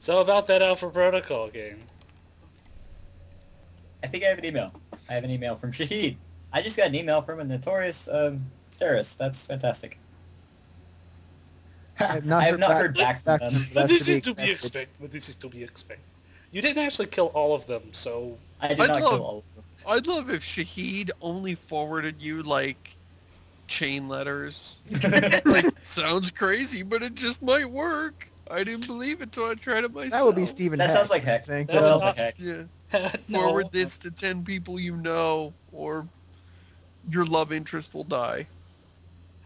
So about that Alpha Protocol game. I think I have an email. I have an email from Shahid. I just got an email from a notorious terrorist. That's fantastic. I have not heard back from them. But this is to be expected. You didn't actually kill all of them, so... I did not kill all of them. I'd love if Shahid only forwarded you, like, chain letters. Like, sounds crazy, but it just might work. I didn't believe it, so I tried it myself. That would be Stephen That Heck, sounds like Heck. I think. That sounds like Heck. Yeah. No. Forward this to 10 people you know, or your love interest will die.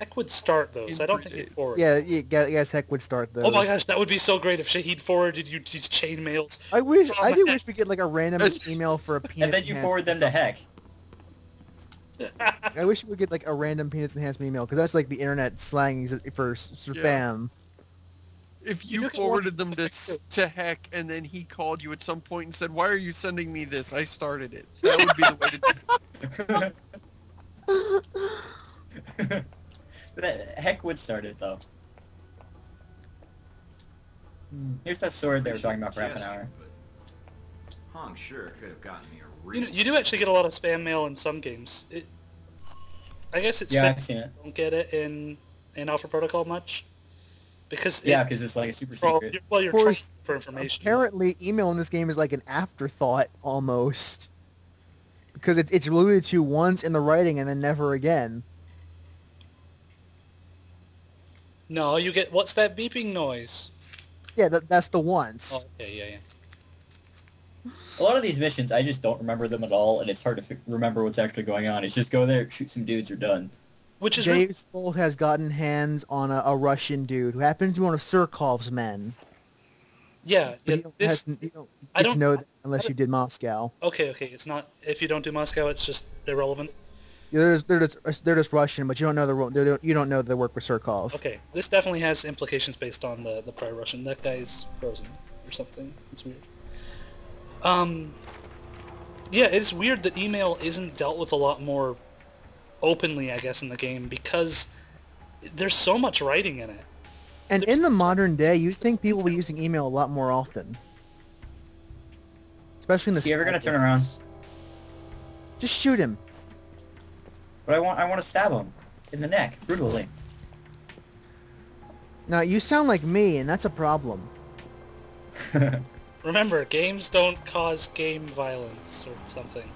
Heck would start those. I don't think he'd forward. Yeah, yes, Heck would start those. Oh my gosh, that would be so great if Shahid forwarded you these chain mails. I do wish we get like a random email for a penis. And then you forward them to Heck. I wish we would get like a random penis enhancement email, because that's like the internet slang for spam. If you forwarded them to Heck and then he called you at some point and said, "Why are you sending me this? I started it." That would be the way to do it. Heck would start it, though. Here's that sword they were talking about for half an hour. Hong sure could have gotten me a real... You do actually get a lot of spam mail in some games. I guess it's I've seen it. You don't get it in Alpha Protocol much. Because because it's like a super secret. Well, you're trying for information. Apparently, email in this game is like an afterthought, almost. Because it's alluded to once in the writing and then never again. No, you get... What's that beeping noise? Yeah, that's the once. Oh, okay, yeah. A lot of these missions, I just don't remember them at all, and it's hard to remember what's actually going on. It's just go there, shoot some dudes, you're done. Which is Dave Spolt has gotten hands on a Russian dude who happens to be one of Surkov's men. Yeah, you don't know that unless you did Moscow. Okay, it's not... If you don't do Moscow, it's just irrelevant. Yeah, they're just Russian, but you don't know you don't know they work with Surkov. Okay, this definitely has implications based on the prior Russian. That guy's frozen or something. It's weird. Yeah, it's weird that email isn't dealt with a lot more openly, I guess, in the game, because there's so much writing in it. And in the modern day, you'd think people were using email a lot more often. Especially in the... Is he ever gonna turn around? Just shoot him. But I want to stab him in the neck, brutally. Now, you sound like me, and that's a problem. Remember, games don't cause game violence or something.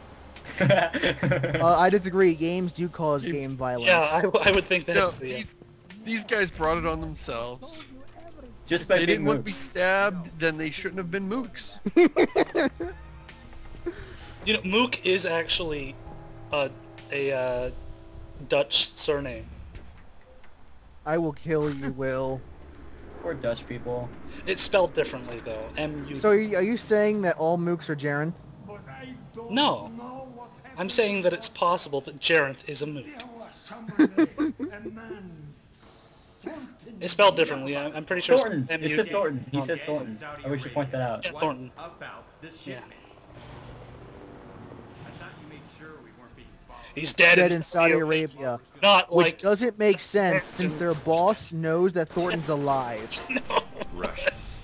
I disagree. Games do cause game violence. Yeah, I would think that. No, these guys brought it on themselves. Just by they being didn't want to be mooks. stabbed, then they shouldn't have been mooks. You know, Mook is actually a Dutch surname. I will kill you, Will. Poor Dutch people. It's spelled differently, though. M-U... So are you saying that all mooks are Jaren? No. I'm saying that it's possible that Jareth is a mook. It's spelled differently. I'm pretty sure Thornton. It said Thornton. He said Thornton. I wish you point that out. Yeah, Thornton. Yeah. He's dead in Saudi Arabia. Not which like... doesn't make sense since their boss knows that Thornton's alive. No. Russians.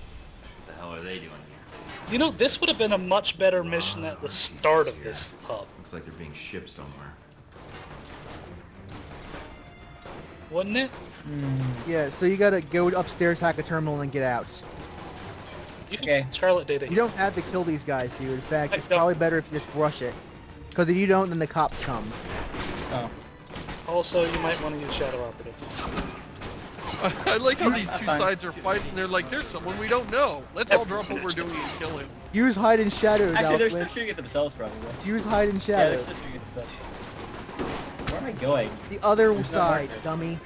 What the hell are they doing here? You know, this would have been a much better mission at the start of this hub. Looks like they're being shipped somewhere. Wouldn't it? Yeah, so you gotta go upstairs, hack a terminal, and get out. You can get Scarlet Data. You don't have to kill these guys, dude. In fact, it's probably better if you just rush it. Because if you don't, then the cops come. Oh. Also, you might want to use Shadow Operative. I like how these two sides are fighting. They're like, there's someone we don't know. Let's all drop what we're doing and kill him. Use hide in shadows, Actually, they're Alfred. still shooting at themselves, probably. Use hide in Yeah, they're shadows. still shooting at themselves. Where am I going? The other There's no side, marker. dummy.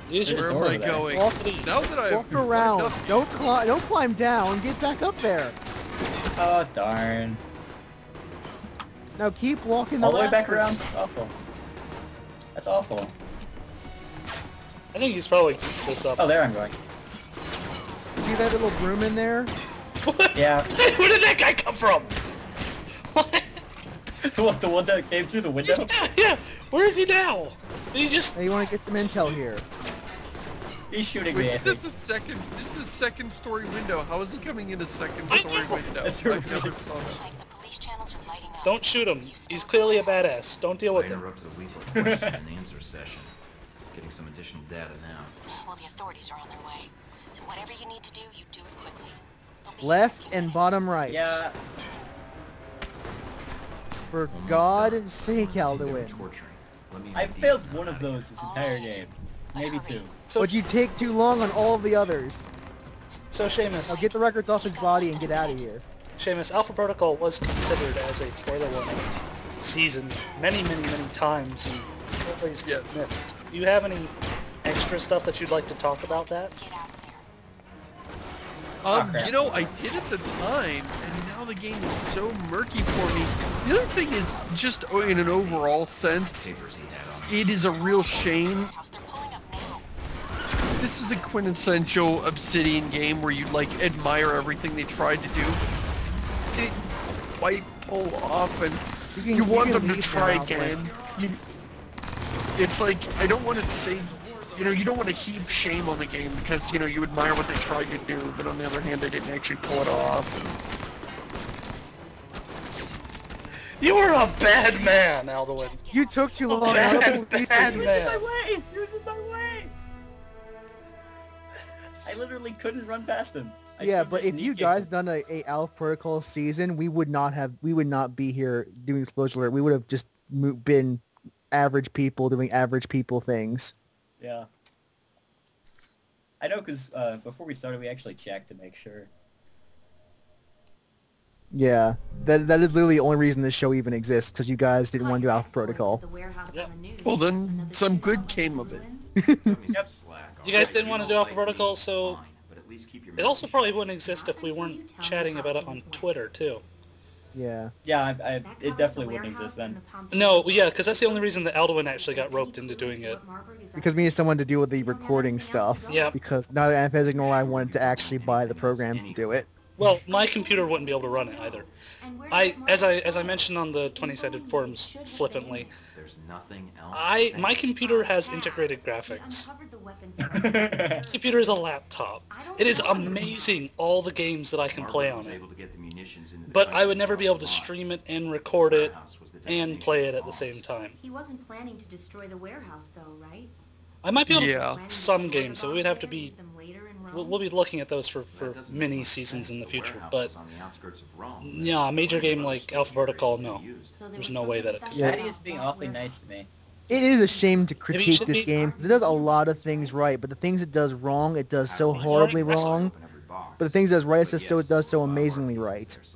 Use There's your a Where am door I there. going? Walk- Now that Walk around. Don't climb down. Get back up there. Oh, darn. Now keep walking All the way back rafters. around? That's awful. That's awful. I think he's probably this up. Oh, there I'm going. See that little broom in there? Yeah. Where did that guy come from? What? What, the one that came through the window? Yeah. Where is he now? Did he just... Hey, you want to get some intel here? He's shooting me, I Wait, think. this is second story window. How is he coming in a second story window? That's I've really never saw that. Don't shoot him. He's clearly a badass. Don't deal I with him. interrupted a weekly question and answer session. Getting some additional data now. Well, the authorities are on their way. So whatever you need to do, you do it quickly. They'll be Left and bottom right. Yeah. For Almost God's done. sake, They were Alduin. torturing. Let me I have failed details one on of how those this entire game. Maybe two. So, But you take too long on all of the others. so Shamus, Now get the records off his body and get out of here. Shamus, Alpha Protocol was considered as a spoiler warning season many times and always get missed. Do you have any extra stuff that you'd like to talk about that? get out of there. crap. You know, I did at the time, and now the game is so murky for me. The other thing is, just in an overall sense, papers he had on. it is a real shame. House, they're pulling up now. This is a quintessential Obsidian game where you, like, admire everything they tried to do. It didn't quite pull off, and you want can them to leave try now, again. It's like, I don't want to say, you know, you don't want to heap shame on the game because, you know, you admire what they tried to do, but on the other hand, they didn't actually pull it off. You were a bad man, Alduin. You took too long. Bad, Now the police bad are- man. way! He was in my way! I literally couldn't run past him. I Yeah, could've but just if you sneak guys in. done a Alpha Protocol season, we would not be here doing Explosion Alert. We would have just been average people doing average people things. Yeah. I know, because before we started, we actually checked to make sure. Yeah, that is literally the only reason this show even exists, because you guys didn't want to do Alpha Protocol. Yep. Well, then some good came of it. Cut me some slack. You guys Alright, didn't want to don't do Alpha like me, Protocol, so fine, but at least keep your it also mouth probably shut. wouldn't exist if we weren't chatting about it on Twitter, too. Yeah. Yeah, it definitely wouldn't exist then. No, yeah, because that's the only reason that Alduin actually got roped into doing it. Because we need someone to deal with the recording stuff. Yeah. Because neither Anapesic nor I wanted to actually buy the programs to do it. Well, my computer wouldn't be able to run it either. As I mentioned on the 20-sided forums flippantly, There's nothing else. my computer has integrated graphics. My computer is a laptop. It is amazing all the games that I can play on it. But I would never be able to stream it and record it and play it at the same time. He wasn't planning to destroy the warehouse, though, right? I might be able to Yeah. Planning to some destroy games, the so boss we'd have to later, be... use them later in Rome? We'll be looking at those for mini seasons in the future, but yeah, a major game like Alpha Protocol, no. So there There's was no way that it something could. special Maddie is being about awfully that nice to warehouse. me. It is a shame to critique should this be- game, 'cause it does a lot of things right, but the things it does wrong, it does so horribly wrong. But the things it does right, it does so amazingly right. Is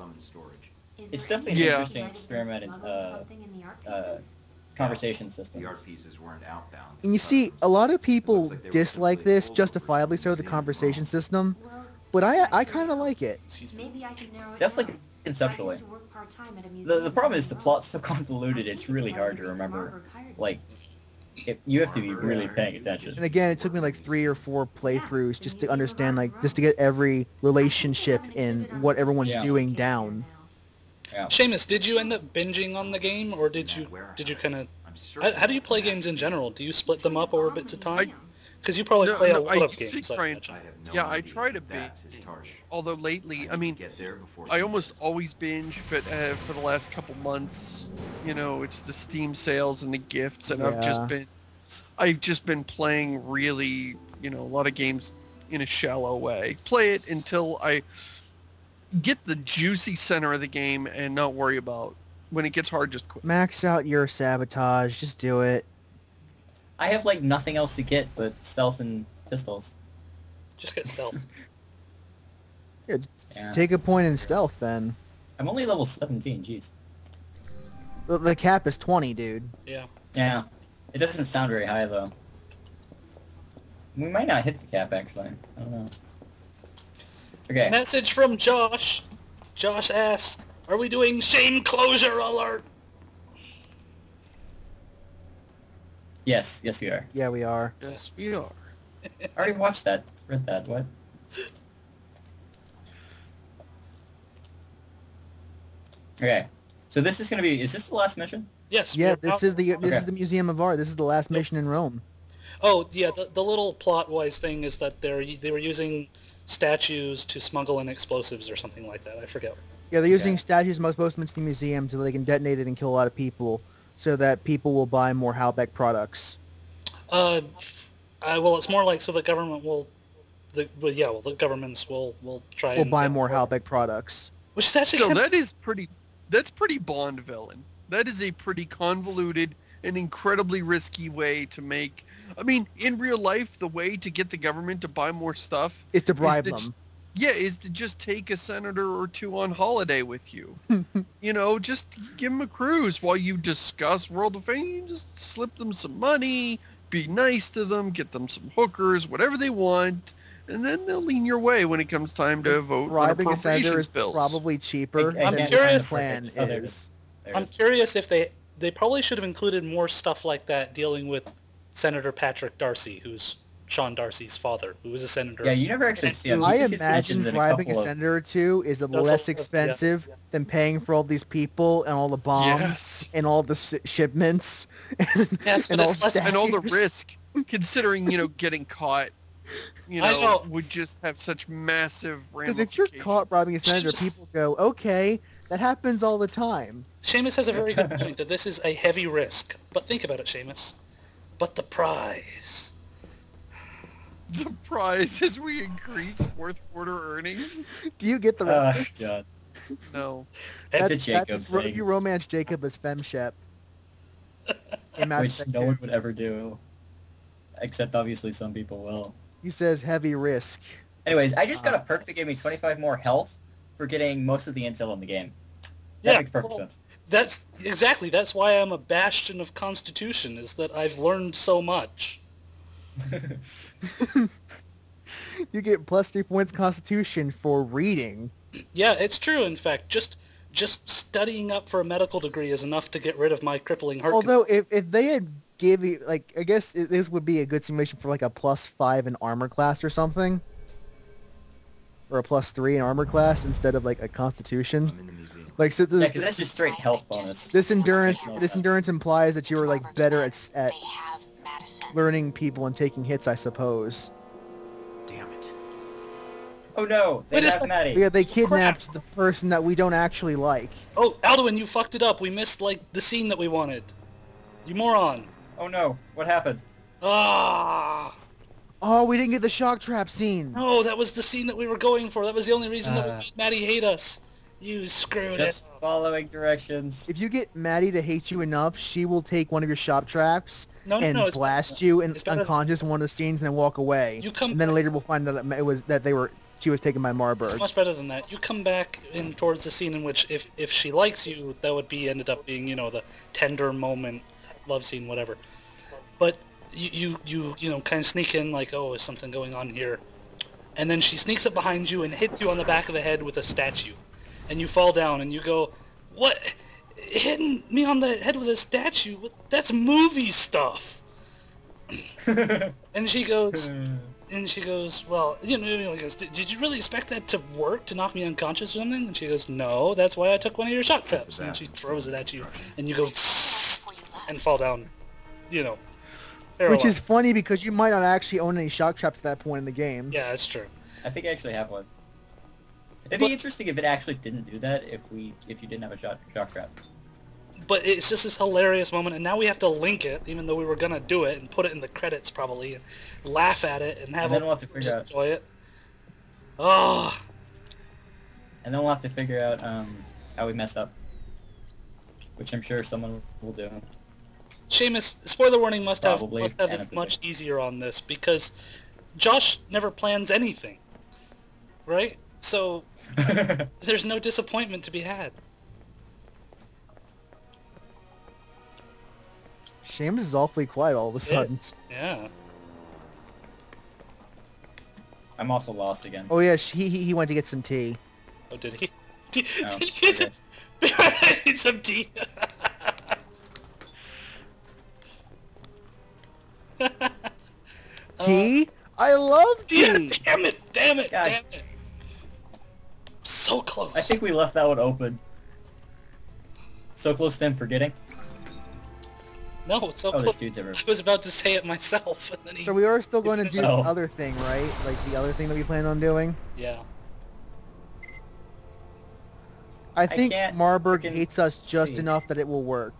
It's there definitely any an interesting way to experiment in, smuggle something in the art pieces? Conversation The systems. art pieces weren't outbound. And you see, a lot of people dislike this, justifiably so, the conversation system. Well, But I kind of like it. maybe I can narrow it Definitely down. conceptually. I used to work part-time at a The museum. problem is the plot's so convoluted, it's really hard to remember. Like, you have to be really paying attention. And again, it took me like 3 or 4 playthroughs just to understand, like, just to get every relationship in what everyone's Yeah. doing down. Yeah. Seamus, did you end up binging on the game, or did you kind of... How do you play games in general? Do you split them up over bits of time? Because you probably play a lot of games. I imagine. Yeah, I try to binge. Although lately, I mean, I almost always binge, but for the last couple months, you know, it's the Steam sales and the gifts, and Yeah. I've just been playing really, you know, a lot of games in a shallow way. Play it until I get the juicy center of the game and not worry about when it gets hard, just quit. Max out your sabotage, just do it. I have, like, nothing else to get but stealth and pistols. Just get stealth. Yeah. Take a point in stealth, then. I'm only level 17, jeez. The cap is 20, dude. Yeah. Yeah. It doesn't sound very high, though. We might not hit the cap, actually. I don't know. Okay. Message from Josh. Josh asks, are we doing shame closure alert? Yes, yes we are. Yeah, we are. Yes, we are. I already watched that. Read that, what? Okay. So this is gonna be, is this the last mission? Yes. Yeah, we're out- this is the Okay. Museum of Art. This is the last mission in Rome. Oh, yeah, the little plot-wise thing is that they were using statues to smuggle in explosives or something like that. I forget. Yeah, they're using statues of most postmen to the museum so they can detonate it and kill a lot of people, so that people will buy more Halbeck products. Well, it's more like so the government will, the governments will try Will and buy get more Halbeck products. Which is actually So that's pretty Bond villain. That is a pretty convoluted and incredibly risky way to make. I mean, in real life, the way to get the government to buy more stuff is to bribe them. Is to just take a senator or two on holiday with you. You know, just give them a cruise while you discuss World of Fame. You just slip them some money, be nice to them, get them some hookers, whatever they want, and then they'll lean your way when it comes time to vote on Bribing a senator is bills. probably cheaper I'm than curious. the plan is. I'm curious if they probably should have included more stuff like that dealing with Senator Patrick Darcy, who's Sean Darcy's father, who was a senator. Yeah, you never actually see him. I imagine bribing a senator or two is less expensive than paying for all these people and all the bombs and all the shipments yes, and all the risk, considering, you know, getting caught, you know, would just have such massive ramifications. Because if you're caught bribing a senator, people go, okay, that happens all the time. Seamus has a very good point that this is a heavy risk. But think about it, Seamus. But the prize... The prize is we increase fourth quarter earnings. Do you get the reference? God. No. That's a Jacob thing. You romance Jacob as FemShep. Which no one would ever do. Except obviously some people will. He says heavy risk. Anyways, I just got a perk that gave me 25 more health for getting most of the intel in the game. That makes perfect sense. That's why I'm a bastion of Constitution, is that I've learned so much. You get plus 3 points Constitution for reading. Yeah, it's true. In fact, just studying up for a medical degree is enough to get rid of my crippling heart. Although, if they had give you, like, I guess this would be a good simulation for like a plus 5 in armor class or something, or a plus 3 in armor class instead of like a Constitution. Like, so yeah, because that's just straight health bonus. This endurance implies that you are like better at learning people and taking hits, I suppose. Damn it. Oh no, they have Maddie. Yeah, they kidnapped the person that we don't actually like. Oh, Alduin, you fucked it up. We missed, like, the scene that we wanted. You moron. Oh no, what happened? Ah! Oh, we didn't get the shock trap scene. No, that was the scene that we were going for. That was the only reason that we made Maddie hate us. You screwed it. Just following directions. If you get Maddie to hate you enough, she will take one of your shock traps and blast you and unconscious in one of the scenes and then walk away. And then later we'll find out that she was taken by Marburg. It's much better than that. You come back in towards the scene in which if she likes you, that would be ended up being, you know, the tender moment, love scene, whatever. But you know, kind of sneak in like, oh, is something going on here? And then she sneaks up behind you and hits you on the back of the head with a statue. And you fall down and you go, what? Hitting me on the head with a statue? That's movie stuff. And she goes, well, you know, he goes, did you really expect that to work, to knock me unconscious or something? And she goes, no, that's why I took one of your shock traps. And she throws it at you, and you go, and fall down, you know. Which is funny because you might not actually own any shock traps at that point in the game. Yeah, that's true. I think I actually have one. It'd be interesting if it actually didn't do that, if you didn't have a shock trap. But it's just this hilarious moment, and now we have to link it, even though we were gonna do it and put it in the credits probably, and laugh at it and then we'll have to figure out enjoy it. Oh. And then we'll have to figure out how we messed up, which I'm sure someone will do. Seamus, spoiler warning must have this much easier on this because Josh never plans anything, right? So there's no disappointment to be had. Shamus is awfully quiet all of a sudden. Yeah. I'm also lost again. Oh yeah, he went to get some tea. Oh, did he? No, Did he get I need some tea. Tea? I love tea! Damn it! Damn it! God. Damn it! So close. I think we left that one open. So close to him forgetting. No, it's so Oh, close. this dude's ever. I was about to say it myself, and then he... So we are still going to do the Oh. other thing, right? Like the other thing that we plan on doing? Yeah. I think can't Marburg freaking hates us just see. enough that it will work.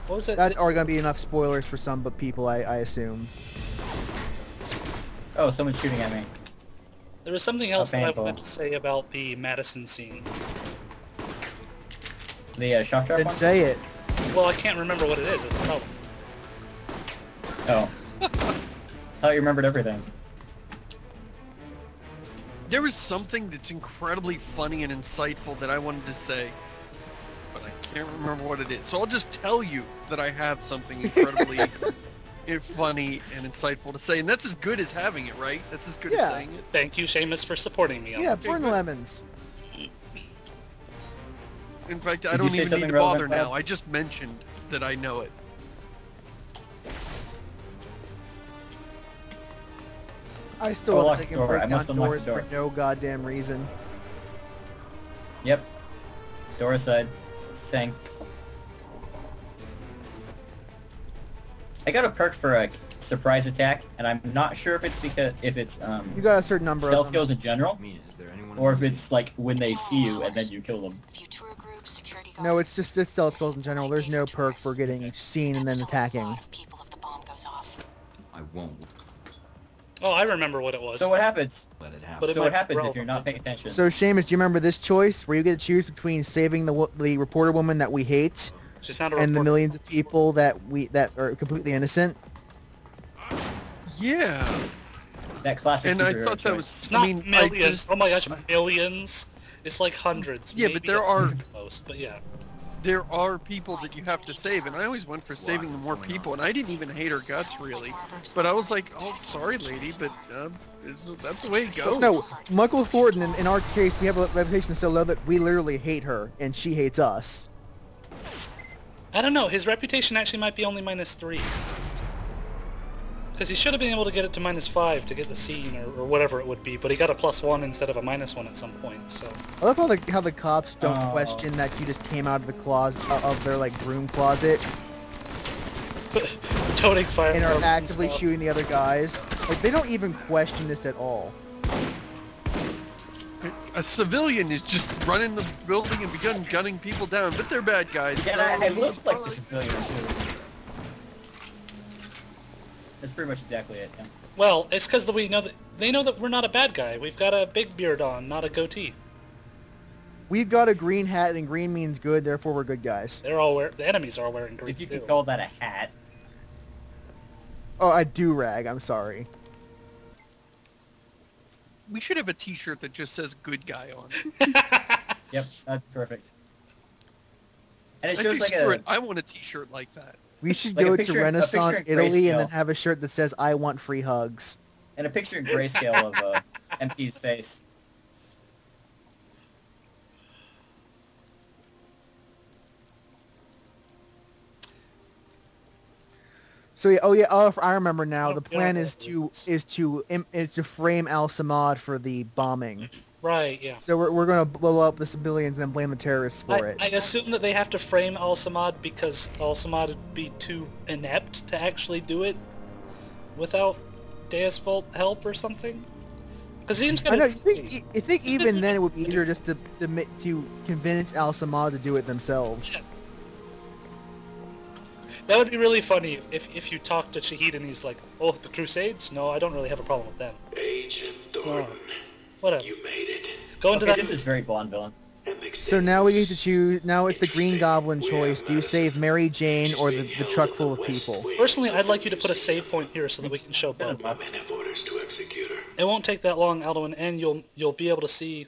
What was it? That's already going to be enough spoilers for some but people, I assume. Oh, someone's shooting at me. There was something else that I painful. wanted to say about the Madison scene. The shock drop Then one? say it. Well, I can't remember what it is. It's a problem. Oh. Thought you remembered everything. There was something that's incredibly funny and insightful that I wanted to say, but I can't remember what it is. So I'll just tell you that I have something incredibly funny and insightful to say, and that's as good as having it, right? That's as good as Yeah. saying it. Thank you, Shamus, for supporting me on Yeah, this. burn lemons. In fact, Did I you don't say even need something to bother relevant, Bob? now. I just mentioned that I know it. I still Oh, want lock to the take door. break I down must unlock doors the door. for no goddamn reason. Yep. Door aside. Thing. I got a perk for a surprise attack, and I'm not sure if it's You got a certain number stealth of them. kills in general, Mina, is there anyone or if else? it's like when they see you and then you kill them. If you tour groups, security No, guards, it's just stealth kills in general. There's no perk for getting seen and then that's still a attacking. lot of people if the bomb goes off. I won't Oh, I remember what it was. So what happens? let it happen. But it So might what be happens if relevant. you're not paying attention? So Shamus, do you remember this choice where you get to choose between saving the reporter woman that we hate She's not a and the reporter. millions of people that are completely innocent? Yeah, That classic and I superhero thought that choice. was. It's not I mean, millions. I just, Oh my gosh, millions. It's like hundreds. Yeah, but maybe there at are- the most. But yeah. there are people that you have to save, and I always went for saving the more people, and I didn't even hate her guts really, but I was like, oh, sorry, lady, but that's the way it goes. No, Michael Thornton, in our case, we have a reputation so low that we literally hate her, and she hates us. I don't know. His reputation actually might be only -3. Because he should have been able to get it to -5 to get the scene or whatever it would be, but he got a +1 instead of a -1 at some point. So I love how the cops don't Oh. question that you just came out of the closet of their like broom closet toting fire and are arms actively stuff. shooting the other guys. Like they don't even question this at all. A civilian is just running the building and begun gunning people down, but they're bad guys. Yeah, so I it's looked like fine. the civilian too. That's pretty much exactly it. Yeah. Well, it's because we know that they know that we're not a bad guy. We've got a big beard on, not a goatee. We've got a green hat, and green means good. Therefore, we're good guys. They're all the enemies are all wearing green If you too. could call that a hat. Oh, I do rag. I'm sorry. We should have a T-shirt that just says "good guy" on it. Yep, that's perfect. And it Actually, shows like screw a it. I want a T-shirt like that. We should Like a go picture- to a Renaissance picture in Italy and then grayscale. have a shirt that says "I want free hugs." and a picture in grayscale of MP's face. So yeah, oh, I remember now. Oh, The plan yeah, is to frame Al Samad for the bombing. Right, yeah. So we're gonna blow up the civilians and then blame the terrorists for it. I assume that they have to frame Al-Samad because Al-Samad would be too inept to actually do it without Deus Vult help or something. Because he seems I kind know. of... You think even then it would be easier just to convince Al Samad to do it themselves. Yeah. That would be really funny if you talk to Shahid and he's like, oh, the Crusades? No, I don't really have a problem with them. Agent Thornton, Whatever. you made it. Go into Okay, that... this is very Bond villain. So now we get to choose. Now it's the Green Goblin choice. Do you save Mary Jane or the truck full of people? Personally, I'd like you to put a save point here so that we can show both. Men have orders to execute her. It won't take that long, Alduin, and you'll be able to see...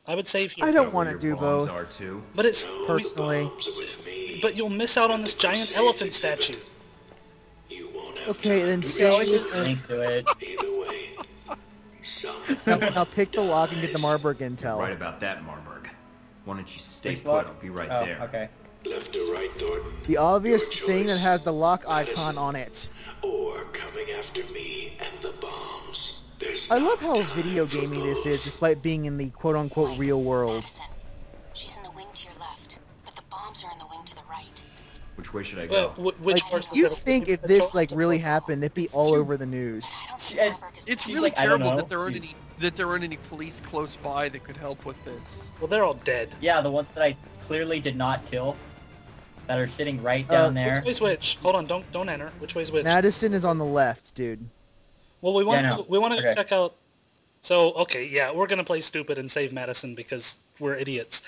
I would save here. I don't Where want to your do bombs both. are too. But it's... Personally. Bombs are with me. But you'll miss out on this giant elephant statue. You won't have Okay, time then to save. Just link to it. Either way. Some Now pick the lock and get the Marburg intel. Right about that, Marburg. Why don't you stay Which put? lock? I'll be right Oh, there. okay. left or right, Thornton. The obvious Your thing that choice. has the lock icon on it. Or coming after me and the bombs. There's I love how no time video for gamey this both. is, despite being in the quote-unquote real world. Madison. She's in the wing to your left, but the bombs are Which way should I go? Which Like, part you specifically? think if this like really happened, it'd be all over the news. It's She's really like, I don't terrible know. that there aren't any police close by that could help with this. Well, they're all dead. Yeah, the ones that I clearly did not kill, that are sitting right down there. Which way's which? Hold on, don't enter. Which way's which? Madison is on the left, dude. Well, we want Yeah, no. we want to Okay. check out. So okay, yeah, we're gonna play stupid and save Madison because we're idiots.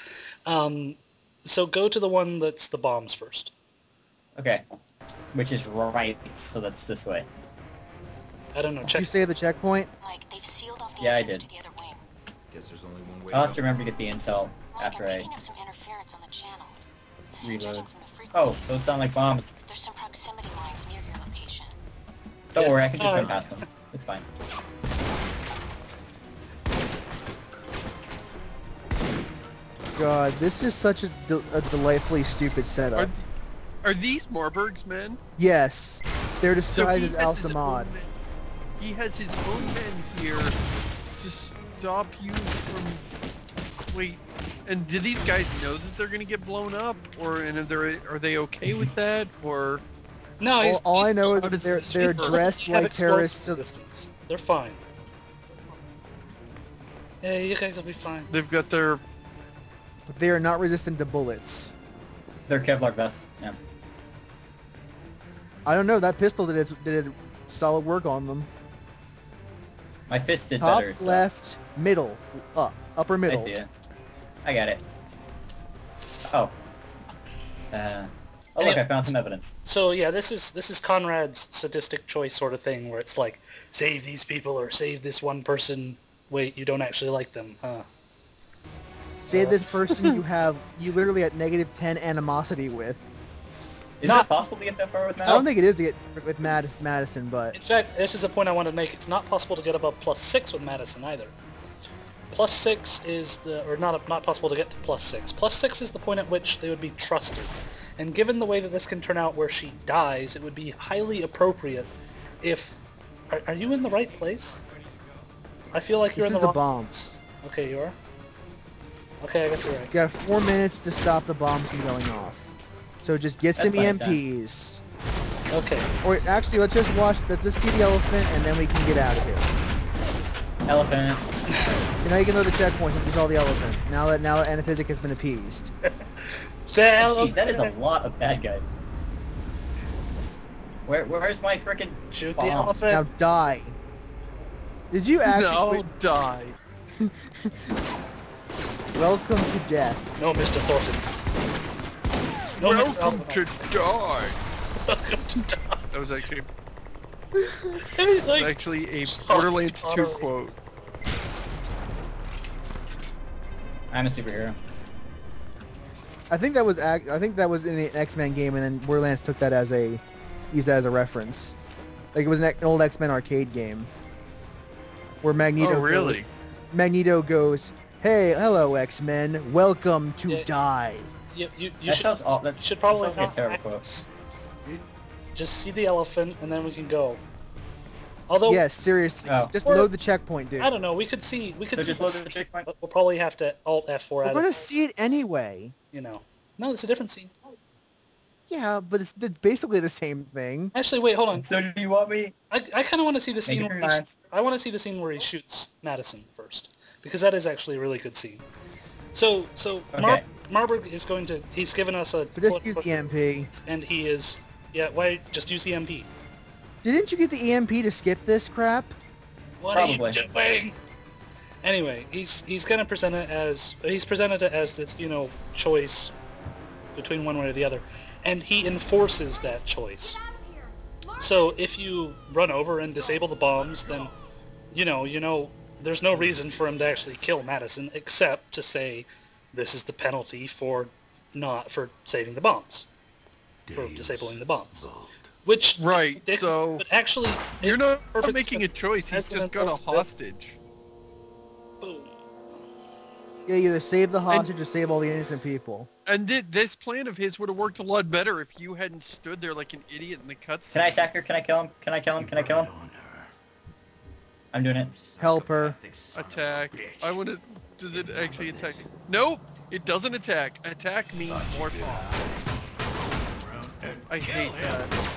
So go to the one that's the bombs first. Okay. Which is right, so that's this way. I don't know. Did Check. you save the checkpoint? Like, they've sealed off the Yeah, I entrance did. to the other wing. Guess there's only one way. I'll have to remember to get the intel Like, after I'm I picking up some interference on the channel. reload. Judging from the frequency, Oh, those sound like bombs. there's some proximity lines near your location. Don't Yeah. worry, I can just run past them. It's fine. God, this is such a delightfully stupid setup. Are these Marburg's men? Yes, they're So disguised he as has Al his own Samad. men- He has his own men here to stop you from... Wait, and do these guys know that they're gonna get blown up? Or and are they okay with that? Or... No, All I know is how that does they're this work? dressed they have like terrorists. explosive resistance. They're fine. Yeah, you guys will be fine. They've got their... But they are not resistant to bullets. They're Kevlar vests. Yeah. I don't know. That pistol did solid work on them. My fist did Top, better. So left, middle, up, upper I middle. see it. I got it. Oh. Oh look, I found some evidence. So yeah, this is Conrad's sadistic choice sort of thing, where it's like, save these people or save this one person. Wait, you don't actually like them, huh? Say this person you literally at -10 animosity with. Is it possible to get that far with I that? don't think it is to get with Madison, but In fact, this is a point I want to make. It's not possible to get above +6 with Madison either. +6 is or not possible to get to +6. +6 is the point at which they would be trusted. And given the way that this can turn out where she dies, it would be highly appropriate if... Are you in the right place? I feel like you're this in is the the wrong... bombs. Okay, you are? Okay, I guess you're right. You got 4 minutes to stop the bombs from going off. So just get some That's plenty of EMPs. Okay. Or actually, let's just see the elephant, and then we can get out of here. Elephant. You know, you can throw the checkpoint since we saw the elephant. Now that Anaphysic has been appeased. Jeez, that is a lot of bad guys. Where's my frickin' Shoot bomb? the elephant. Now die. Did you actually... No, die. Welcome to death. No, Mr. Thornton. No, Mr. Welcome Alpha. to die. Welcome to die. That was actually And he's like... a so Borderlands 2 utterly- quote. I'm a superhero. I think that was in the X-Men game, and then Borderlands took that used that as a reference. Like it was an old X-Men arcade game where Magneto. Oh, really? Magneto goes, "Hey, hello X-Men, welcome to Yeah. die." You That should, sounds aw- that should probably sounds like a not terrible act quote. this. You just see the elephant and then we can go. Although, Yes, seriously, Oh. just Or- load the checkpoint, dude. I don't know, we could see So just load the scene, checkpoint? but we'll probably have to Alt F4 We're out gonna of see it anyway. you know. No, it's a different scene. Yeah, but it's basically the same thing. Actually, wait, hold on. So do you want me? I kind of want to see the scene Make where your minds. I want to see the scene where he shoots Madison first, because that is actually a really good scene. So Okay. Marburg is going to, he's given us a... So just use the EMP. And he is, yeah, why, just use the MP. Didn't you get the EMP to skip this crap? What are Probably. you doing? Anyway, he's gonna present it as, he's presented it as this, you know, choice between one way or the other, and he enforces that choice. So if you run over and disable the bombs, then, you know, there's no reason for him to actually kill Madison except to say, this is the penalty for saving the bombs, for disabling the bombs. Which Right, Dick, so but actually, you're it not perfect making a sense. choice. He's As an just got a enforcement, hostage. boom. Yeah, either save the hostage or save all the innocent people. And this plan of his would have worked a lot better if you hadn't stood there like an idiot in the cutscene. Can I attack her? Can I kill him? Can I kill him? Can I kill him? I'm doing it. Help her. Attack. I want to... Does it actually attack? Nope! It doesn't attack. Attack means more talk. I hate that.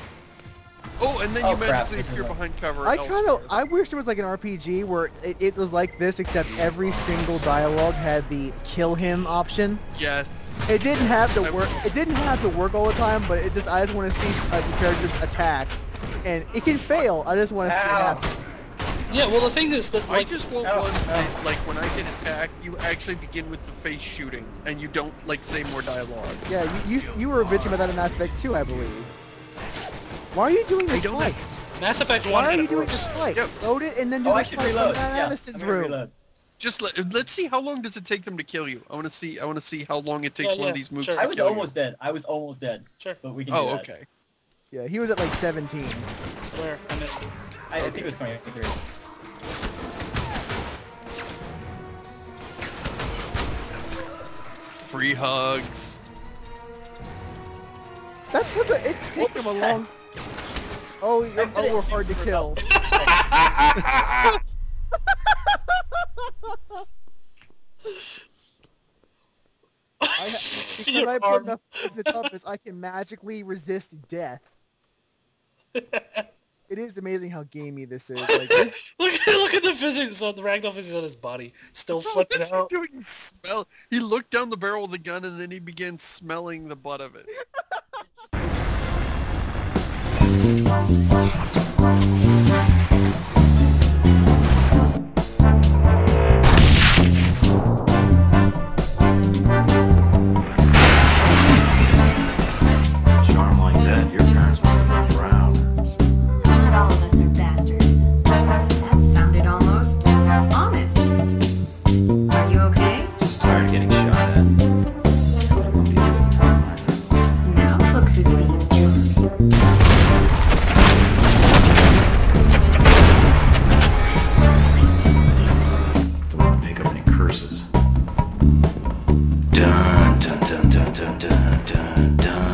Oh, and then Oh, you crap, magically this is appear a- behind cover. I wish there was like an RPG where it was like this, except every single dialogue had the kill him option. Yes. It didn't have to work. It didn't have to work all the time, but it just I just want to see the characters attack, and it can fail. I just want to see it happen. Yeah, well the thing is that I like, just want one that, like, when I get attacked, you actually begin with the face shooting, and you don't, like, say more dialogue. Yeah, you were bitching about that in Mass Effect 2, I believe. Why are you doing this fight? Mass Effect 1 Why are had you it doing worse. this fight? Yep. Load it and then do Oh, I the should fight reload. in Yeah, Aniston's I'm gonna room. reload. Just let's see how long does it take them to kill you. I want to see how long it takes Yeah, one of these moves sure. to I was kill you. almost dead. I was almost dead. Sure. But we can do Oh, that. okay. Yeah, he was at like 17. Where? I missed it. I think it was 23. Free hugs. That took it took him a long. Oh, we're hard to kill. Because I put enough in the toughest, I can magically resist death. It is amazing how gamey this is. Like this. look at the physics on the ragdoll physics on his body. Still What flipping is he out. doing? Smell. He looked down the barrel of the gun and then he began smelling the butt of it. Charm like that, your parents must have been proud. Not all of us are bastards. That sounded almost honest. Are you okay? Just tired of getting shot at. Nobody won't be good at Now look who's being charming. Don't want to pick up any curses. Dun dun dun dun dun dun dun dun.